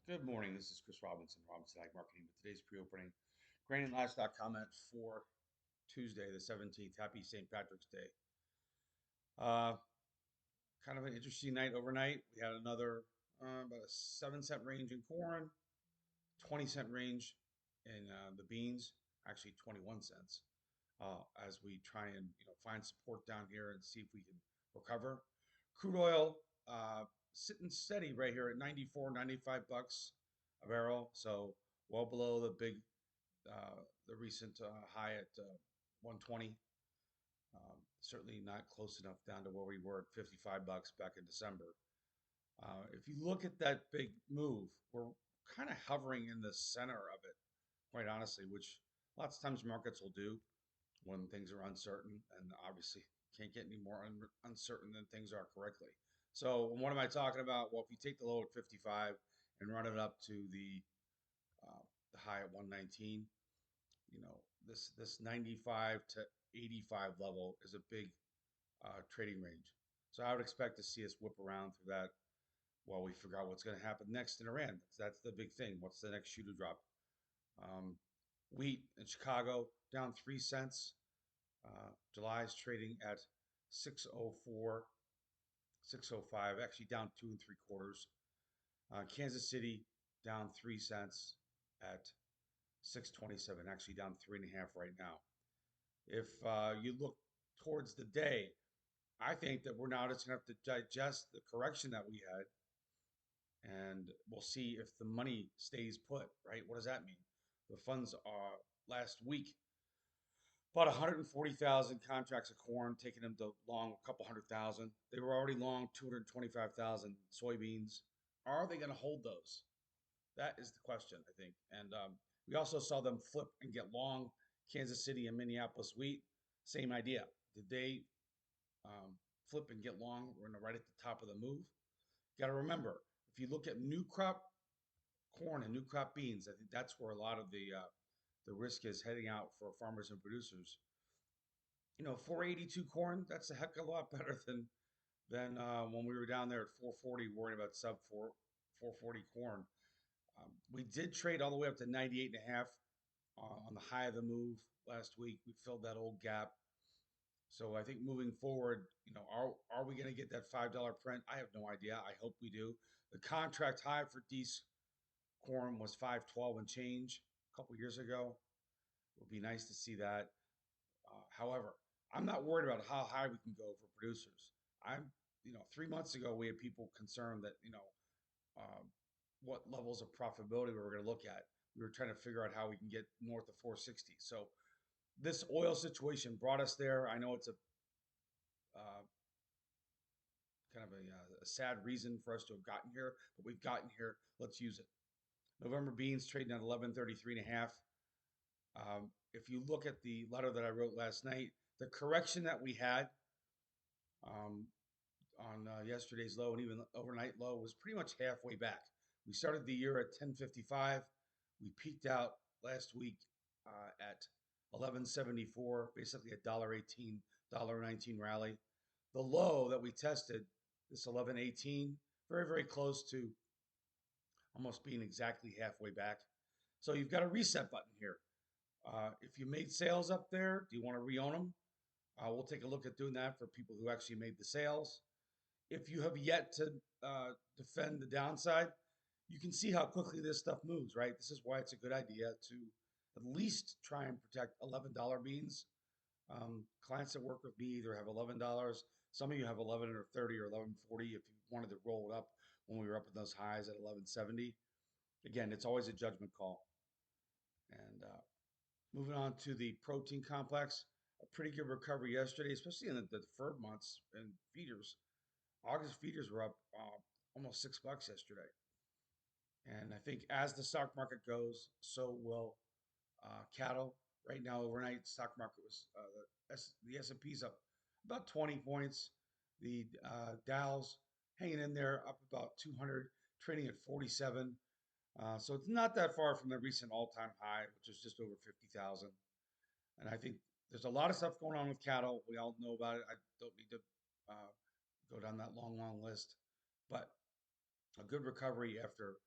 Good morning. This is Chris Robinson, Robinson Ag Marketing, with today's pre-opening grain and livestock comment for Tuesday, the 17th. Happy St. Patrick's Day. Uh, Kind of an interesting night overnight. We had another about a 7 cent range in corn, 20 cent range in the beans, actually 21 cents. As we try and find support down here and see if we can recover. Crude oil sitting steady right here at 94, 95 bucks a barrel, so well below the recent high at 120. Certainly not close enough down to where we were at 55 bucks back in December. If you look at that big move, we're kind of hovering in the center of it, quite honestly, which lots of times markets will do when things are uncertain, and obviously can't get any more uncertain than things are correctly. So what am I talking about? Well, if you take the low at 55 and run it up to uh, the high at 119, this 95 to 85 level is a big trading range. So I would expect to see us whip around through that while we figure out what's going to happen next in Iran. That's the big thing. What's the next shoe to drop? Um, Wheat in Chicago down 3 cents. July is trading at 604, 605, actually down 2 3/4. Kansas City down 3 cents at 627, actually down 3.5 right now. If you look towards the day, I think that we're now just going to have to digest the correction that we had, and we'll see if the money stays put, right? What does that mean? The funds are last week about 140,000 contracts of corn, taking them to long a couple 100,000. They were already long 225,000 soybeans. Are they going to hold those? That is the question, I think. And we also saw them flip and get long Kansas City and Minneapolis wheat. Same idea. Did they flip and get long? We're right at the top of the move. Got to remember, if you look at new crop corn and new crop beans, I think that's where a lot of the risk is heading out for farmers and producers. 482 corn, that's a heck of a lot better than when we were down there at 440, worrying about sub 440 corn. We did trade all the way up to 98 and a half on the high of the move last week. We filled that old gap. So I think moving forward, are we going to get that $5 print? I have no idea. I hope we do. The contract high for D's corn was 512 and change a couple years ago. It would be nice to see that. However, I'm not worried about how high we can go for producers. I'm, 3 months ago, we had people concerned that, um, what levels of profitability we were going to look at. We were trying to figure out how we can get north of 460. So this oil situation brought us there. I know it's a uh, kind of a sad reason for us to have gotten here, but we've gotten here. Let's use it. November beans trading at 1133 and a half. If you look at the letter that I wrote last night, the correction that we had um, on yesterday's low and even overnight low was pretty much halfway back. We started the year at 1055. We peaked out last week at 1174, basically a $1.18, $1.19 rally. The low that we tested, this 1118, very, very close to almost being exactly halfway back. So you've got a reset button here. If you made sales up there, do you want to re-own them? We'll take a look at doing that for people who actually made the sales. If you have yet to defend the downside, you can see how quickly this stuff moves, right? This is why it's a good idea to at least try and protect $11 beans. Clients that work with me either have $11. Some of you have 11 or 30 or 11.40 if you wanted to roll it up when we were up at those highs at 11.70. Again, it's always a judgment call. And moving on to the protein complex, a pretty good recovery yesterday, especially in the deferred months and feeders. August feeders were up almost $6 yesterday. And I think as the stock market goes, so will cattle. Right now, overnight, stock market was the S&P's up about 20 points. The Dow's hanging in there, up about 200, trading at 47. So it's not that far from the recent all-time high, which is just over 50,000. And I think there's a lot of stuff going on with cattle. We all know about it. I don't need to uh, go down that long, long list. But a good recovery after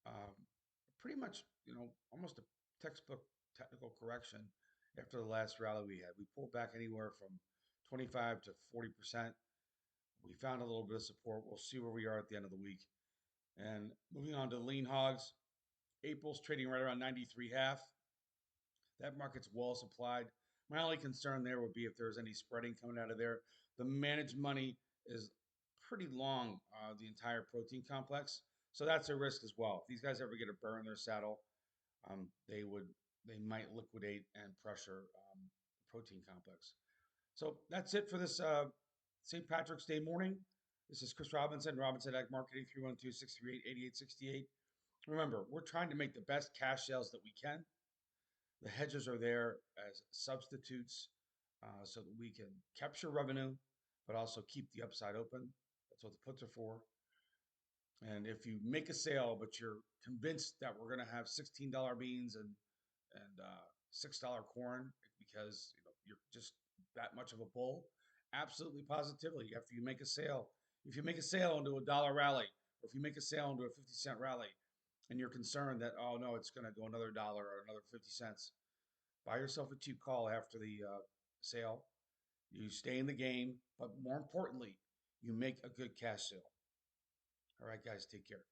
Um, Pretty much, almost a textbook technical correction after the last rally we had. We pulled back anywhere from 25 to 40%. We found a little bit of support. We'll see where we are at the end of the week. And moving on to lean hogs, April's trading right around 93.5. That market's well supplied. My only concern there would be if there's any spreading coming out of there. The managed money is pretty long, the entire protein complex. So that's a risk as well. If these guys ever get a burr in their saddle, they would they might liquidate and pressure the protein complex. So that's it for this St. Patrick's Day morning. This is Chris Robinson, Robinson Ag Marketing, 312-638-8868. Remember, we're trying to make the best cash sales that we can. The hedges are there as substitutes so that we can capture revenue, but also keep the upside open. That's what the puts are for. And if you make a sale, but you're convinced that we're going to have $16 beans and $6 corn because you're just that much of a bull, absolutely positively. After you make a sale, if you make a sale into a dollar rally, or if you make a sale into a 50-cent rally, and you're concerned that oh no, it's going to go another dollar or another 50 cents, buy yourself a cheap call after the sale. You stay in the game, but more importantly, you make a good cash sale. All right, guys, take care.